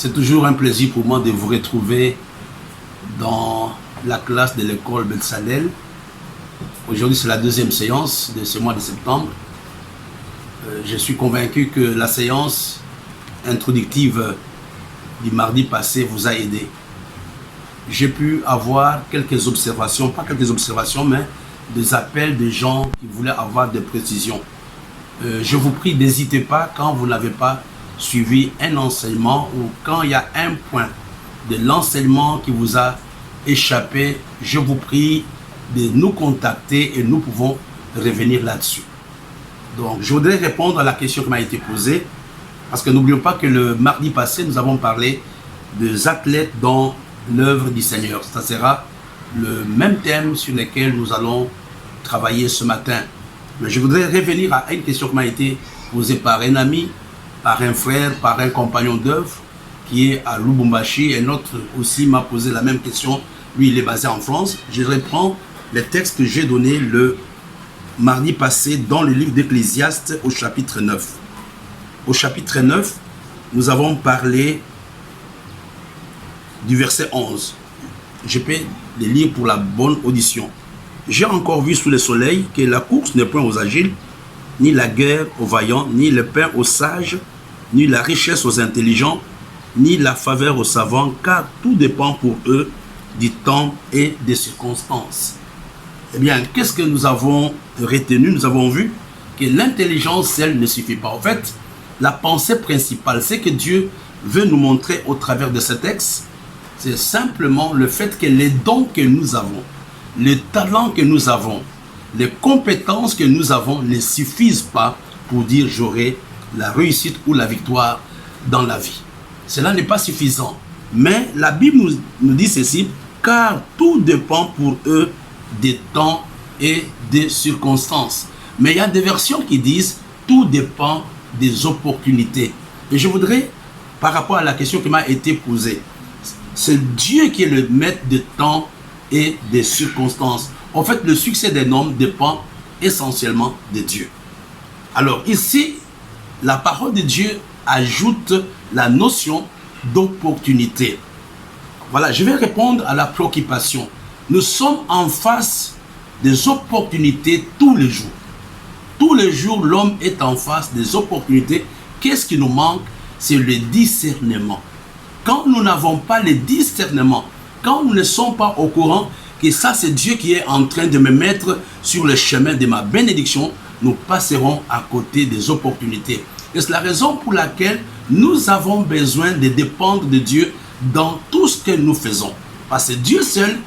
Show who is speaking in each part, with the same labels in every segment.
Speaker 1: C'est toujours un plaisir pour moi de vous retrouver dans la classe de l'école Betsalel. Aujourd'hui, c'est la deuxième séance de ce mois de septembre. Je suis convaincu que la séance introductive du mardi passé vous a aidé. J'ai pu avoir quelques observations, pas quelques observations, mais des appels de gens qui voulaient avoir des précisions. Je vous prie, n'hésitez pas quand vous n'avez pas suivi un enseignement ou quand il y a un point de l'enseignement qui vous a échappé, je vous prie de nous contacter et nous pouvons revenir là-dessus. Donc, je voudrais répondre à la question qui m'a été posée, parce que n'oublions pas que le mardi passé, nous avons parlé des athlètes dans l'œuvre du Seigneur. Ça sera le même thème sur lequel nous allons travailler ce matin. Mais je voudrais revenir à une question qui m'a été posée par un ami, par un frère, par un compagnon d'œuvre qui est à Lubumbashi. Un autre aussi m'a posé la même question. Lui, il est basé en France. Je reprends les textes que j'ai donnés le mardi passé dans le livre d'Ecclésiaste au chapitre 9. Au chapitre 9, nous avons parlé du verset 11. Je peux les lire pour la bonne audition. J'ai encore vu sous le soleil que la course n'est point aux agiles, ni la guerre aux vaillants, ni le pain aux sages, ni la richesse aux intelligents, ni la faveur aux savants, car tout dépend pour eux du temps et des circonstances. Eh bien, qu'est-ce que nous avons retenu? Nous avons vu que l'intelligence seule ne suffit pas. En fait, la pensée principale, c'est que Dieu veut nous montrer au travers de ce texte, c'est simplement le fait que les dons que nous avons, les talents que nous avons, les compétences que nous avons ne suffisent pas pour dire j'aurai la réussite ou la victoire dans la vie. Cela n'est pas suffisant. Mais la Bible nous dit ceci, car tout dépend pour eux des temps et des circonstances. Mais il y a des versions qui disent tout dépend des opportunités. Et je voudrais, par rapport à la question qui m'a été posée, c'est Dieu qui est le maître des temps et des circonstances. En fait, le succès d'un homme dépend essentiellement de Dieu. Alors ici, la parole de Dieu ajoute la notion d'opportunité. Voilà, je vais répondre à la préoccupation. Nous sommes en face des opportunités tous les jours. Tous les jours, l'homme est en face des opportunités. Qu'est-ce qui nous manque? C'est le discernement. Quand nous n'avons pas le discernement, quand nous ne sommes pas au courant que ça c'est Dieu qui est en train de me mettre sur le chemin de ma bénédiction, nous passerons à côté des opportunités. Et c'est la raison pour laquelle nous avons besoin de dépendre de Dieu dans tout ce que nous faisons. Parce que Dieu seul,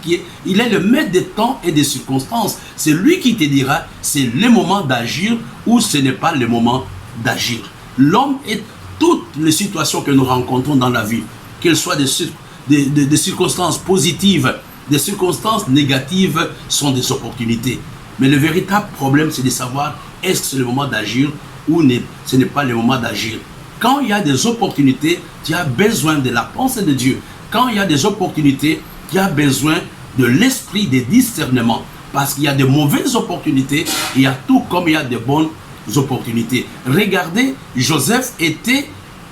Speaker 1: il est le maître des temps et des circonstances. C'est lui qui te dira, c'est le moment d'agir ou ce n'est pas le moment d'agir. L'homme et toutes les situations que nous rencontrons dans la vie, qu'elles soient des circonstances positives, des circonstances négatives, sont des opportunités. Mais le véritable problème, c'est de savoir est-ce que c'est le moment d'agir ou ce n'est pas le moment d'agir. Quand il y a des opportunités, tu as besoin de la pensée de Dieu. Quand il y a des opportunités, tu as besoin de l'esprit de discernement. Parce qu'il y a de mauvaises opportunités, il y a tout comme il y a de bonnes opportunités. Regardez, Joseph était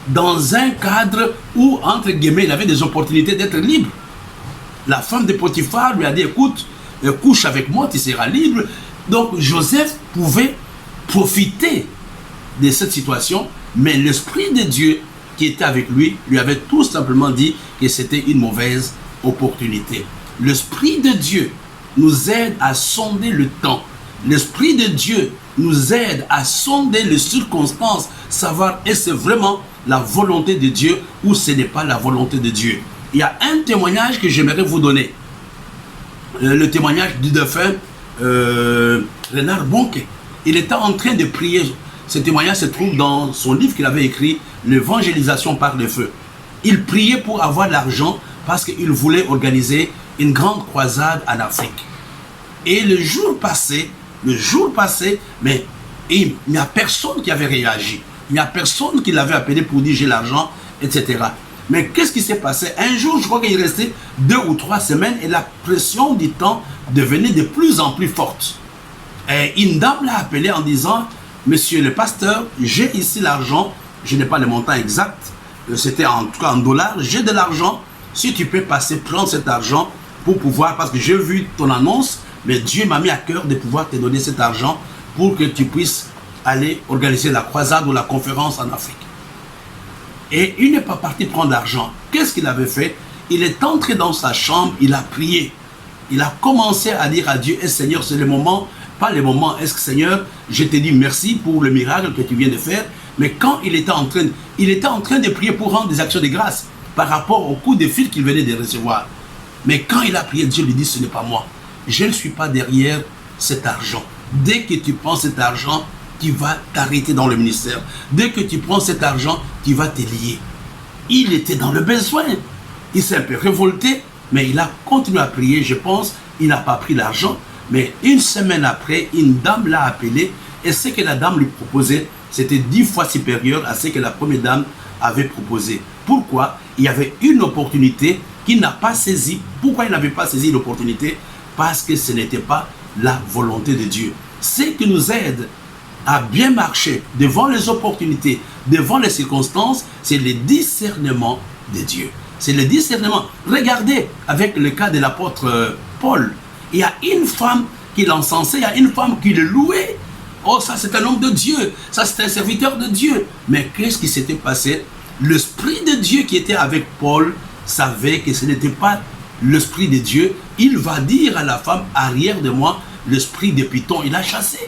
Speaker 1: dans un cadre où, entre guillemets, il avait des opportunités d'être libre. La femme de Potiphar lui a dit, écoute, couche avec moi, tu seras libre. Donc Joseph pouvait profiter de cette situation, mais l'Esprit de Dieu qui était avec lui, lui avait tout simplement dit que c'était une mauvaise opportunité. L'Esprit de Dieu nous aide à sonder le temps. L'Esprit de Dieu nous aide à sonder les circonstances, savoir est-ce que c'est vraiment la volonté de Dieu ou ce n'est pas la volonté de Dieu. Il y a un témoignage que j'aimerais vous donner. Le témoignage du défunt Renard Bonke. Il était en train de prier. Ce témoignage se trouve dans son livre qu'il avait écrit, L'évangélisation par le feu. Il priait pour avoir de l'argent parce qu'il voulait organiser une grande croisade en Afrique. Et le jour passé, mais il n'y a personne qui avait réagi. Il n'y a personne qui l'avait appelé pour dire j'ai l'argent, etc. Mais qu'est-ce qui s'est passé? Un jour, je crois qu'il restait 2 ou 3 semaines et la pression du temps devenait de plus en plus forte. Et une dame l'a appelé en disant, monsieur le pasteur, j'ai ici l'argent, je n'ai pas le montant exact, c'était en tout cas en dollars, j'ai de l'argent, si tu peux passer, prendre cet argent pour pouvoir, parce que j'ai vu ton annonce, mais Dieu m'a mis à cœur de pouvoir te donner cet argent pour que tu puisses aller organiser la croisade ou la conférence en Afrique. Et il n'est pas parti prendre l'argent. Qu'est-ce qu'il avait fait? Il est entré dans sa chambre, il a prié. Il a commencé à dire à Dieu, Seigneur, c'est le moment, pas le moment, est-ce que Seigneur, je te dis merci pour le miracle que tu viens de faire. Mais quand il était en train de prier pour rendre des actions de grâce par rapport au coup de fil qu'il venait de recevoir. Mais quand il a prié, Dieu lui dit, ce n'est pas moi. Je ne suis pas derrière cet argent. Dès que tu prends cet argent, tu vas t'arrêter dans le ministère. Dès que tu prends cet argent, tu vas te lier. Il était dans le besoin. Il s'est un peu révolté, mais il a continué à prier. Je pense, il n'a pas pris l'argent. Mais une semaine après, une dame l'a appelé et ce que la dame lui proposait, c'était 10 fois supérieur à ce que la première dame avait proposé. Pourquoi? Il y avait une opportunité qu'il n'a pas saisie. Pourquoi il n'avait pas saisi l'opportunité? Parce que ce n'était pas la volonté de Dieu. Ce qui nous aide à bien marcher devant les opportunités, devant les circonstances, c'est le discernement de Dieu. C'est le discernement. Regardez avec le cas de l'apôtre Paul. Il y a une femme qui l'encensait, il y a une femme qui le louait. Oh, ça c'est un homme de Dieu, ça c'est un serviteur de Dieu. Mais qu'est-ce qui s'était passé? L'Esprit de Dieu qui était avec Paul savait que ce n'était pas l'Esprit de Dieu. Il va dire à la femme, arrière de moi, l'esprit de Python, il a chassé.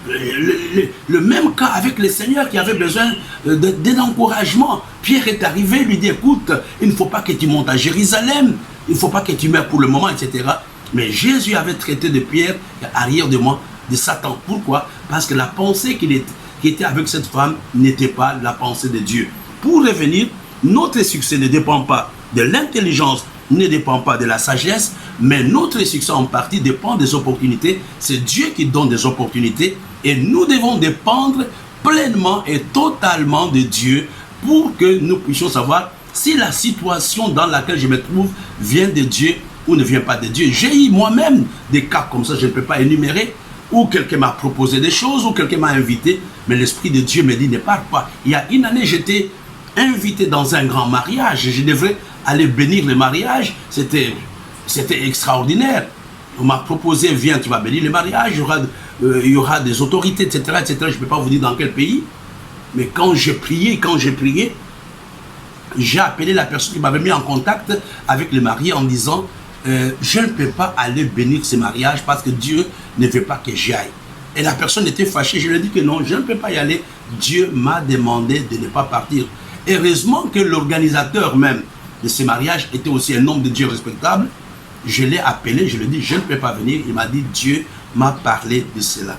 Speaker 1: Le même cas avec le Seigneur qui avait besoin d'un encouragement. Pierre est arrivé, lui dit, écoute, il ne faut pas que tu montes à Jérusalem, il ne faut pas que tu meurs pour le moment, etc. Mais Jésus avait traité de Pierre, arrière de moi, de Satan. Pourquoi? Parce que la pensée qui était avec cette femme n'était pas la pensée de Dieu. Pour revenir, notre succès ne dépend pas de l'intelligence, ne dépend pas de la sagesse, mais notre succès en partie dépend des opportunités. C'est Dieu qui donne des opportunités et nous devons dépendre pleinement et totalement de Dieu pour que nous puissions savoir si la situation dans laquelle je me trouve vient de Dieu ou ne vient pas de Dieu. J'ai eu moi-même des cas comme ça, je ne peux pas énumérer, où quelqu'un m'a proposé des choses, où quelqu'un m'a invité, mais l'Esprit de Dieu me dit ne pars pas. Il y a une année, j'étais invité dans un grand mariage, je devrais aller bénir le mariage, c'était extraordinaire. On m'a proposé, viens, tu vas bénir le mariage, il y aura des autorités, etc., etc. Je ne peux pas vous dire dans quel pays, mais quand j'ai prié, j'ai appelé la personne qui m'avait mis en contact avec le marié en disant je ne peux pas aller bénir ce mariage parce que Dieu ne veut pas que j'y aille. Et la personne était fâchée. Je lui ai dit que non, je ne peux pas y aller. Dieu m'a demandé de ne pas partir. Heureusement que l'organisateur même de ce mariage était aussi un homme de Dieu respectable. Je l'ai appelé, je lui ai dit je ne peux pas venir. Il m'a dit Dieu m'a parlé de cela.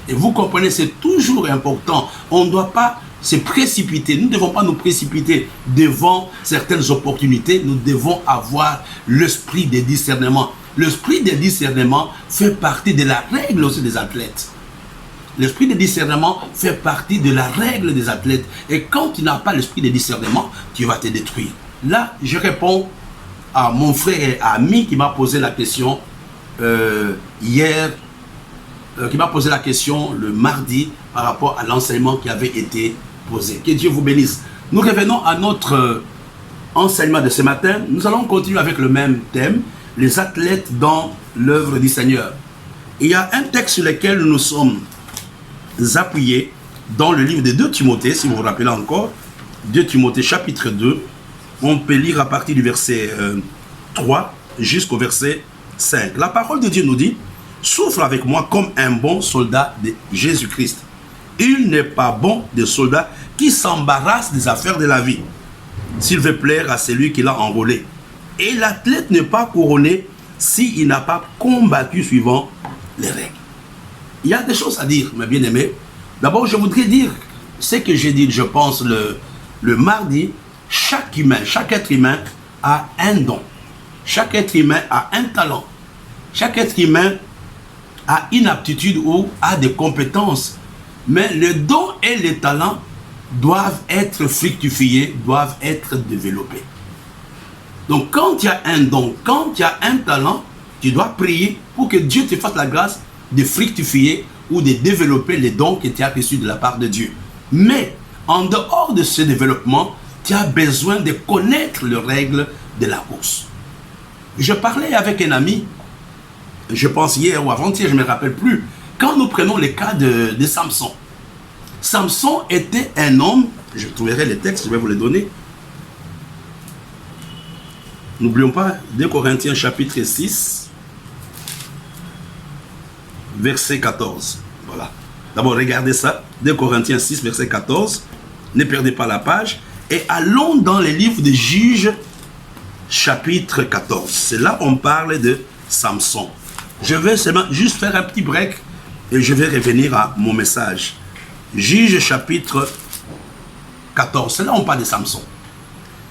Speaker 1: Et vous comprenez, c'est toujours important. On ne doit pas se précipiter. Nous ne devons pas nous précipiter devant certaines opportunités. Nous devons avoir l'esprit de discernement. L'esprit de discernement fait partie de la règle aussi des athlètes. L'esprit de discernement fait partie de la règle des athlètes. Et quand tu n'as pas l'esprit de discernement, tu vas te détruire. Là, je réponds à mon frère et ami qui m'a posé la question hier, qui m'a posé la question le mardi par rapport à l'enseignement qui avait été posé. Que Dieu vous bénisse. Nous revenons à notre enseignement de ce matin. Nous allons continuer avec le même thème, les athlètes dans l'œuvre du Seigneur. Il y a un texte sur lequel nous sommes appuyés dans le livre de 2 Timothée, si vous vous rappelez encore, 2 Timothée chapitre 2, on peut lire à partir du verset 3 jusqu'au verset 5. La parole de Dieu nous dit, souffre avec moi comme un bon soldat de Jésus-Christ. Il n'est pas bon de soldat qui s'embarrasse des affaires de la vie, s'il veut plaire à celui qui l'a enrôlé. Et l'athlète n'est pas couronné s'il n'a pas combattu suivant les règles. Il y a des choses à dire, mes bien-aimés. D'abord, je voudrais dire ce que j'ai dit, je pense, le mardi. Chaque humain, chaque être humain a un don. Chaque être humain a un talent. Chaque être humain a une aptitude ou a des compétences. Mais le don et le talent doivent être fructifiés, doivent être développés. Donc quand tu as un don, quand tu as un talent, tu dois prier pour que Dieu te fasse la grâce de fructifier ou de développer les dons que tu as reçus de la part de Dieu. Mais en dehors de ce développement, tu as besoin de connaître les règles de la course. Je parlais avec un ami, je pense hier ou avant-hier, je ne me rappelle plus, quand nous prenons le cas de Samson. Samson était un homme, je trouverai les textes, je vais vous les donner. N'oublions pas, 2 Corinthiens chapitre 6, verset 14. Voilà. D'abord, regardez ça. 2 Corinthiens 6, verset 14. Ne perdez pas la page. Et allons dans les livres de Juges, chapitre 14. C'est là on parle de Samson. Je vais seulement juste faire un petit break et je vais revenir à mon message. Juges, chapitre 14. C'est là on parle de Samson.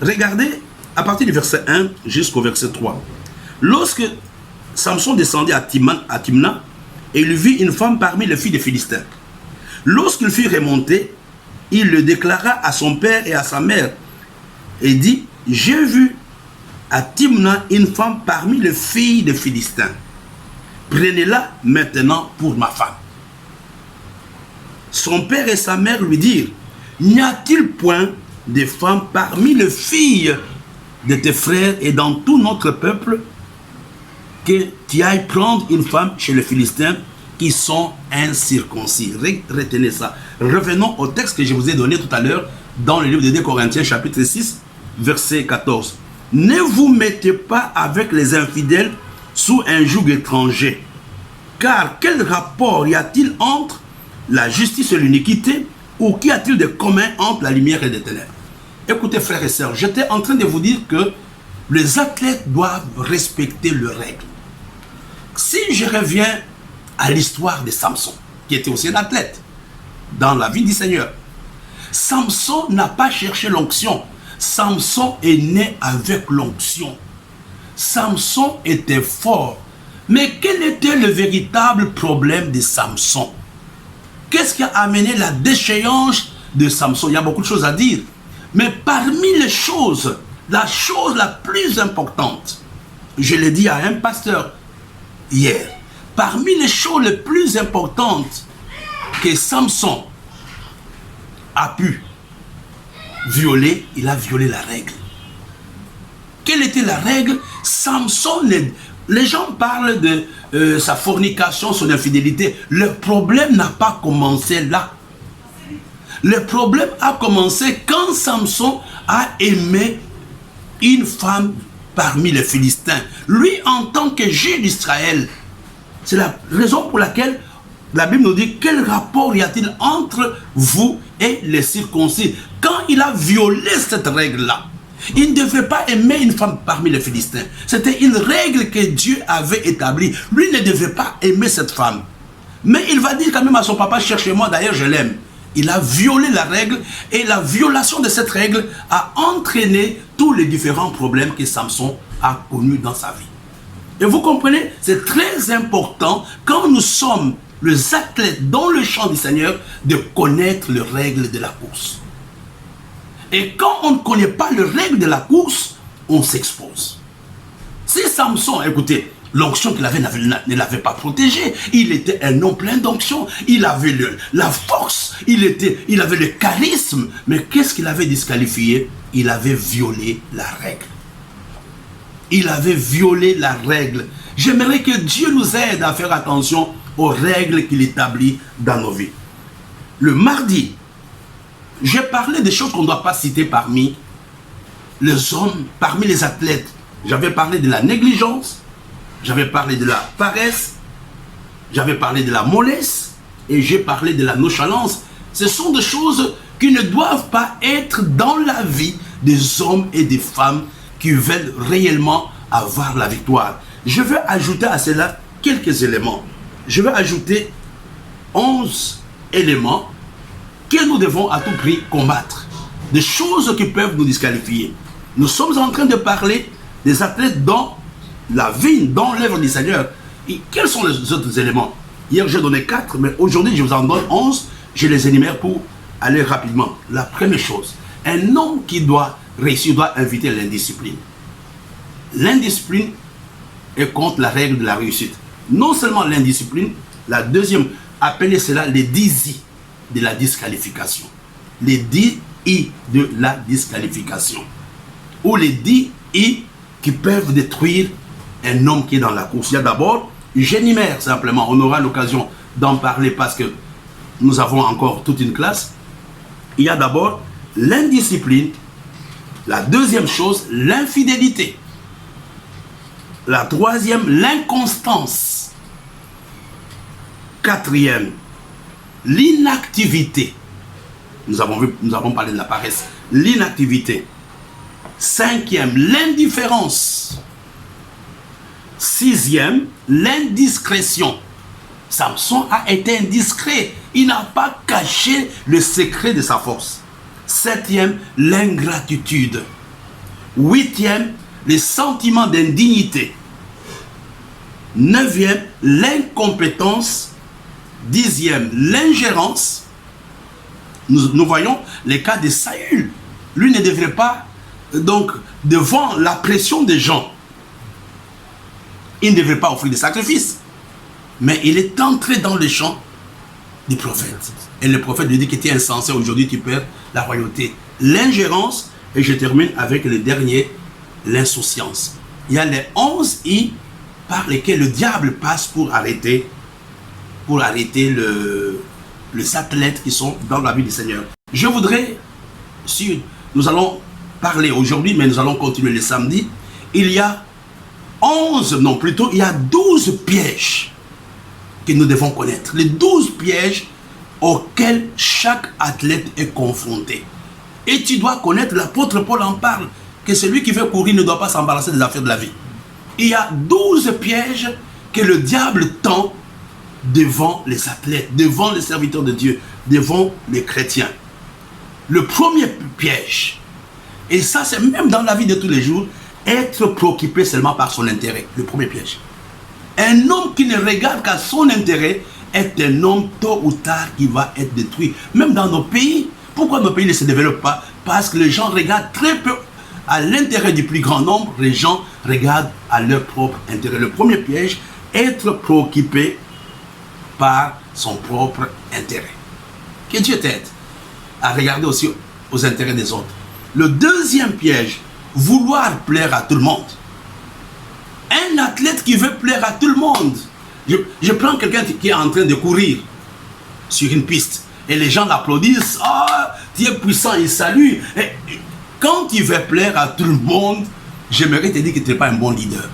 Speaker 1: Regardez, à partir du verset 1 jusqu'au verset 3. Lorsque Samson descendit à Timna, et il vit une femme parmi les filles des Philistins. Lorsqu'il fut remonté, il le déclara à son père et à sa mère et dit, j'ai vu à Timna une femme parmi les filles des Philistins. Prenez-la maintenant pour ma femme. Son père et sa mère lui dirent, n'y a-t-il point de femmes parmi les filles de tes frères et dans tout notre peuple que tu ailles prendre une femme chez les Philistins qui sont incirconcis. Retenez ça. Revenons au texte que je vous ai donné tout à l'heure dans le livre de 2 Corinthiens chapitre 6 verset 14. Ne vous mettez pas avec les infidèles sous un joug étranger. Car quel rapport y a-t-il entre la justice et l'iniquité, ou qu'y a-t-il de commun entre la lumière et les ténèbres? Écoutez frères et sœurs, j'étais en train de vous dire que les athlètes doivent respecter leurs règles. Si je reviens à l'histoire de Samson, qui était aussi un athlète dans la vie du Seigneur, Samson n'a pas cherché l'onction. Samson est né avec l'onction. Samson était fort. Mais quel était le véritable problème de Samson? Qu'est-ce qui a amené la déchéance de Samson? Il y a beaucoup de choses à dire. Mais parmi les choses, la chose la plus importante, je l'ai dit à un pasteur hier, parmi les choses les plus importantes que Samson a pu violer, il a violé la règle. Quelle était la règle? Samson, les gens parlent de sa fornication, son infidélité. Le problème n'a pas commencé là. Le problème a commencé quand Samson a aimé une femme parmi les Philistins. Lui, en tant que juge d'Israël, c'est la raison pour laquelle la Bible nous dit quel rapport y a-t-il entre vous et les circoncis. Quand il a violé cette règle-là, il ne devait pas aimer une femme parmi les Philistins. C'était une règle que Dieu avait établie. Lui ne devait pas aimer cette femme. Mais il va dire quand même à son papa, cherchez-moi, d'ailleurs je l'aime. Il a violé la règle et la violation de cette règle a entraîné tous les différents problèmes que Samson a connus dans sa vie. Et vous comprenez, c'est très important quand nous sommes les athlètes dans le champ du Seigneur de connaître les règles de la course. Et quand on ne connaît pas les règles de la course, on s'expose. Si Samson, écoutez, l'onction qu'il avait ne l'avait pas protégé. Il était un homme plein d'onction. Il avait la force. Il avait le charisme. Mais qu'est-ce qu'il avait disqualifié? Il avait violé la règle. Il avait violé la règle. J'aimerais que Dieu nous aide à faire attention aux règles qu'il établit dans nos vies. Le mardi, j'ai parlé des choses qu'on ne doit pas citer parmi les hommes, parmi les athlètes. J'avais parlé de la négligence. J'avais parlé de la paresse, j'avais parlé de la mollesse et j'ai parlé de la nonchalance. Ce sont des choses qui ne doivent pas être dans la vie des hommes et des femmes qui veulent réellement avoir la victoire. Je vais ajouter à cela quelques éléments. Je vais ajouter 11 éléments que nous devons à tout prix combattre. Des choses qui peuvent nous disqualifier. Nous sommes en train de parler des athlètes dans la vie, dans l'œuvre du Seigneur. Et quels sont les autres éléments? Hier, j'ai donné 4, mais aujourd'hui, je vous en donne 11. Je les énumère pour aller rapidement. La première chose, un homme qui doit réussir doit inviter l'indiscipline. L'indiscipline est contre la règle de la réussite. Non seulement l'indiscipline, la deuxième, appelez cela les 10 I de la disqualification. Les 10 I de la disqualification. Ou les 10 I qui peuvent détruire un homme qui est dans la course. Il y a d'abord, j'énumère simplement, on aura l'occasion d'en parler parce que nous avons encore toute une classe. Il y a d'abord l'indiscipline. La deuxième chose, l'infidélité. La troisième, l'inconstance. Quatrième, l'inactivité. Nous avons parlé de la paresse. L'inactivité. Cinquième, l'indifférence. Sixième, l'indiscrétion. Samson a été indiscret. Il n'a pas caché le secret de sa force. Septième, l'ingratitude. Huitième, les sentiments d'indignité. Neuvième, l'incompétence. Dixième, l'ingérence. Nous voyons les cas de Saül. Lui ne devrait pas, donc, devant la pression des gens, il ne devrait pas offrir des sacrifices. Mais il est entré dans le champ du prophète. Et le prophète lui dit que tu es insensé, aujourd'hui tu perds la royauté. L'ingérence, et je termine avec le dernier, l'insouciance. Il y a les 11 I par lesquels le diable passe pour arrêter les athlètes qui sont dans la vie du Seigneur. Je voudrais, si nous allons parler aujourd'hui, mais nous allons continuer le samedi, il y a 12 pièges que nous devons connaître. Les 12 pièges auxquels chaque athlète est confronté. Et tu dois connaître, l'apôtre Paul en parle, que celui qui veut courir ne doit pas s'embarrasser des affaires de la vie. Il y a 12 pièges que le diable tend devant les athlètes, devant les serviteurs de Dieu, devant les chrétiens. Le premier piège, et ça c'est même dans la vie de tous les jours, être préoccupé seulement par son intérêt. Le premier piège. Un homme qui ne regarde qu'à son intérêt est un homme tôt ou tard qui va être détruit. Même dans nos pays, pourquoi nos pays ne se développent pas? Parce que les gens regardent très peu à l'intérêt du plus grand nombre, les gens regardent à leur propre intérêt. Le premier piège, être préoccupé par son propre intérêt. Que Dieu t'aide à regarder aussi aux intérêts des autres. Le deuxième piège, vouloir plaire à tout le monde. Un athlète qui veut plaire à tout le monde. Je prends quelqu'un qui est en train de courir sur une piste et les gens l'applaudissent. Ah, tu es puissant, il salue. Et quand tu veux plaire à tout le monde, j'aimerais te dire que tu n'es pas un bon leader.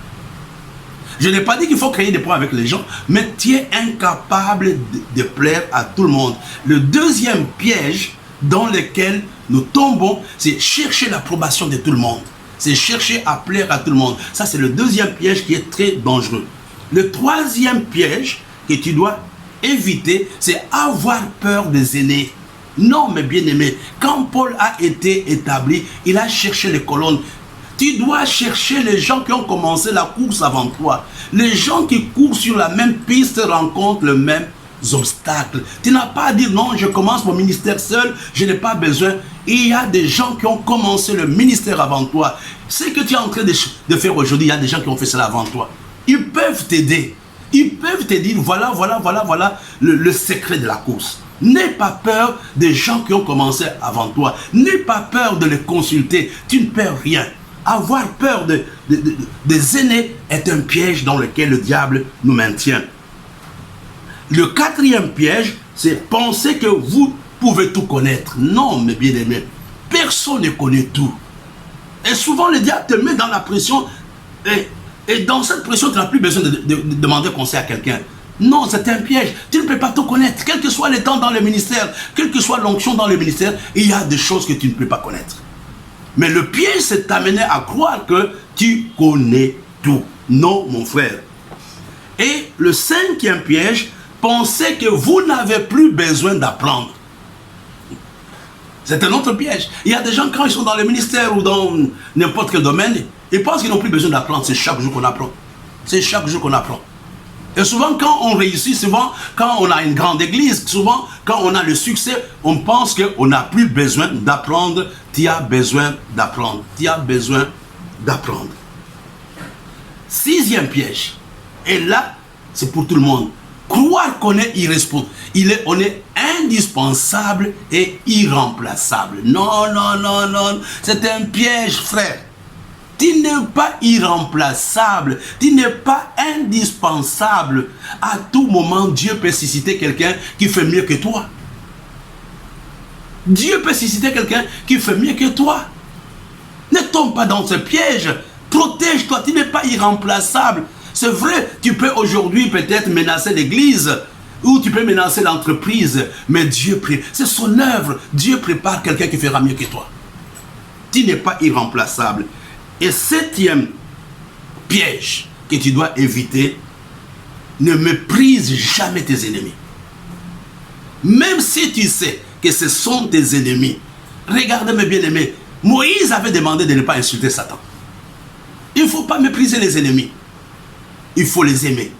Speaker 1: Je n'ai pas dit qu'il faut créer des points avec les gens, mais tu es incapable de plaire à tout le monde. Le deuxième piège dans lequel nous tombons, c'est chercher l'approbation de tout le monde. C'est chercher à plaire à tout le monde. Ça, c'est le deuxième piège qui est très dangereux. Le troisième piège que tu dois éviter, c'est avoir peur des aînés. Non, mes bien-aimés, quand Paul a été établi, il a cherché les colonnes. Tu dois chercher les gens qui ont commencé la course avant toi. Les gens qui courent sur la même piste rencontrent le même obstacles. Tu n'as pas à dire non, je commence mon ministère seul, je n'ai pas besoin. Il y a des gens qui ont commencé le ministère avant toi. Ce que tu es en train de faire aujourd'hui, il y a des gens qui ont fait cela avant toi. Ils peuvent t'aider. Ils peuvent te dire voilà le secret de la course. N'aie pas peur des gens qui ont commencé avant toi. N'aie pas peur de les consulter. Tu ne perds rien. Avoir peur des aînés est un piège dans lequel le diable nous maintient. Le quatrième piège, c'est penser que vous pouvez tout connaître. Non, mes bien-aimés, personne ne connaît tout. Et souvent, le diable te met dans la pression. Et dans cette pression, tu n'as plus besoin de demander conseil à quelqu'un. Non, c'est un piège. Tu ne peux pas tout connaître. Quel que soit le temps dans le ministère, quelle que soit l'onction dans le ministère, il y a des choses que tu ne peux pas connaître. Mais le piège, c'est t'amener à croire que tu connais tout. Non, mon frère. Et le cinquième piège, pensez que vous n'avez plus besoin d'apprendre. C'est un autre piège. Il y a des gens, quand ils sont dans le ministère ou dans n'importe quel domaine, ils pensent qu'ils n'ont plus besoin d'apprendre. C'est chaque jour qu'on apprend. C'est chaque jour qu'on apprend. Et souvent, quand on réussit, souvent, quand on a une grande église, souvent, quand on a le succès, on pense qu'on n'a plus besoin d'apprendre. Tu as besoin d'apprendre. Tu as besoin d'apprendre. Sixième piège. Et là, c'est pour tout le monde. Croire qu'on est irresponsable. On est indispensable et irremplaçable. Non, non, non, non. C'est un piège, frère. Tu n'es pas irremplaçable. Tu n'es pas indispensable. À tout moment, Dieu peut susciter quelqu'un qui fait mieux que toi. Dieu peut susciter quelqu'un qui fait mieux que toi. Ne tombe pas dans ce piège. Protège-toi. Tu n'es pas irremplaçable. C'est vrai, tu peux aujourd'hui peut-être menacer l'église ou tu peux menacer l'entreprise, mais Dieu c'est son œuvre. Dieu prépare quelqu'un qui fera mieux que toi. Tu n'es pas irremplaçable. Et 7e piège que tu dois éviter, ne méprise jamais tes ennemis. Même si tu sais que ce sont tes ennemis. Regardez mes bien-aimés, Moïse avait demandé de ne pas insulter Satan. Il ne faut pas mépriser les ennemis. Il faut les aimer.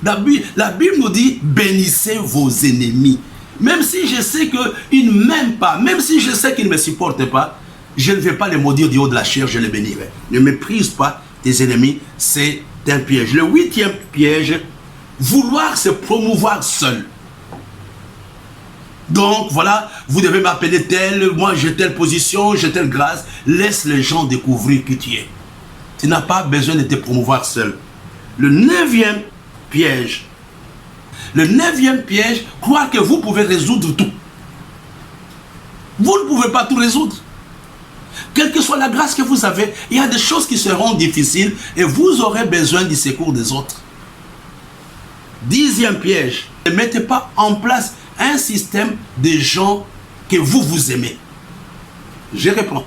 Speaker 1: La Bible nous dit, bénissez vos ennemis. Même si je sais qu'ils ne m'aiment pas, même si je sais qu'ils ne me supportent pas, je ne vais pas les maudire du haut de la chair, je les bénirai. Ne méprise pas tes ennemis, c'est un piège. Le 8e piège, vouloir se promouvoir seul. Donc voilà, vous devez m'appeler tel, moi j'ai telle position, j'ai telle grâce. Laisse les gens découvrir qui tu es. Tu n'as pas besoin de te promouvoir seul. Le 9e piège. Le 9e piège, croire que vous pouvez résoudre tout. Vous ne pouvez pas tout résoudre. Quelle que soit la grâce que vous avez, il y a des choses qui seront difficiles et vous aurez besoin du secours des autres. 10e piège. Ne mettez pas en place un système de gens que vous aimez. Je reprends.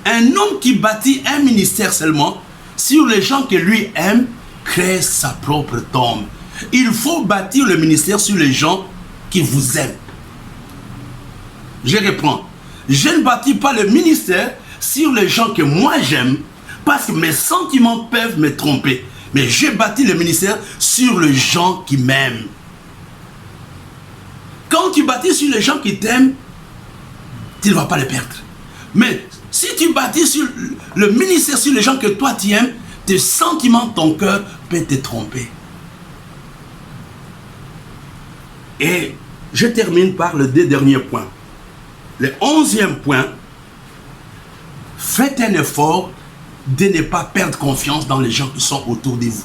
Speaker 1: Un homme qui bâtit un ministère seulement sur les gens que lui aime crée sa propre tombe. Il faut bâtir le ministère sur les gens qui vous aiment. Je reprends. Je ne bâtis pas le ministère sur les gens que moi j'aime parce que mes sentiments peuvent me tromper. Mais j'ai bâti le ministère sur les gens qui m'aiment. Quand tu bâtis sur les gens qui t'aiment, tu ne vas pas les perdre. Mais si tu bâtis sur le ministère sur les gens que toi tu aimes, tes sentiments, ton cœur peut te tromper. Et je termine par le dernier point. Le 11e point, faites un effort de ne pas perdre confiance dans les gens qui sont autour de vous.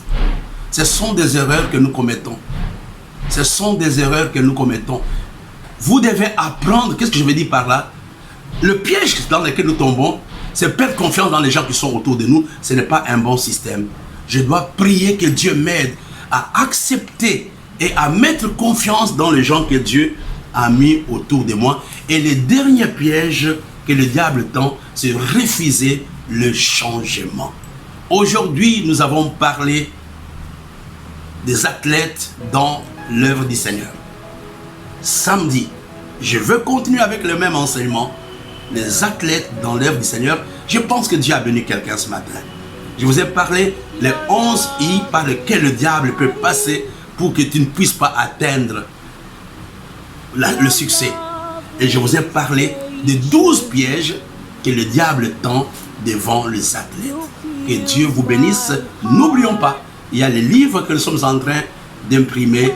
Speaker 1: Ce sont des erreurs que nous commettons. Ce sont des erreurs que nous commettons. Vous devez apprendre, qu'est-ce que je veux dire par là? Le piège dans lequel nous tombons, c'est perdre confiance dans les gens qui sont autour de nous. Ce n'est pas un bon système. Je dois prier que Dieu m'aide à accepter et à mettre confiance dans les gens que Dieu a mis autour de moi. Et le dernier piège que le diable tend, c'est refuser le changement. Aujourd'hui, nous avons parlé des athlètes dans l'œuvre du Seigneur. Samedi, je veux continuer avec le même enseignement. Les athlètes dans l'œuvre du Seigneur. Je pense que Dieu a béni quelqu'un ce matin. Je vous ai parlé les 11 I par lesquels le diable peut passer pour que tu ne puisses pas atteindre le succès. Et je vous ai parlé des 12 pièges que le diable tend devant les athlètes. Que Dieu vous bénisse. N'oublions pas, il y a les livres que nous sommes en train d'imprimer.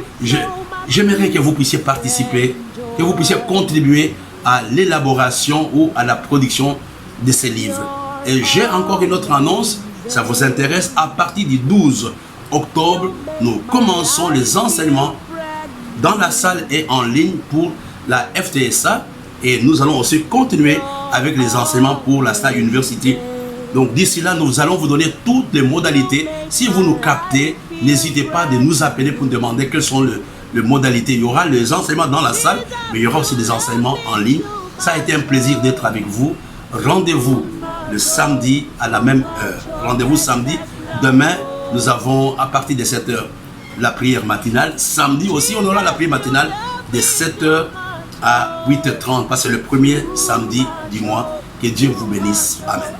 Speaker 1: J'aimerais que vous puissiez participer, que vous puissiez contribuer à l'élaboration ou à la production de ces livres. Et j'ai encore une autre annonce, ça vous intéresse, à partir du 12 octobre, nous commençons les enseignements dans la salle et en ligne pour la FTSA et nous allons aussi continuer avec les enseignements pour la Star University. Donc d'ici là, nous allons vous donner toutes les modalités. Si vous nous captez, n'hésitez pas de nous appeler pour nous demander quelles sont les modalités. Il y aura les enseignements dans la salle, mais il y aura aussi des enseignements en ligne. Ça a été un plaisir d'être avec vous. Rendez-vous le samedi à la même heure. Rendez-vous samedi. Demain, nous avons à partir de 7 h la prière matinale. Samedi aussi, on aura la prière matinale de 7 h à 8 h 30 parce que c'est le premier samedi du mois. Que Dieu vous bénisse. Amen.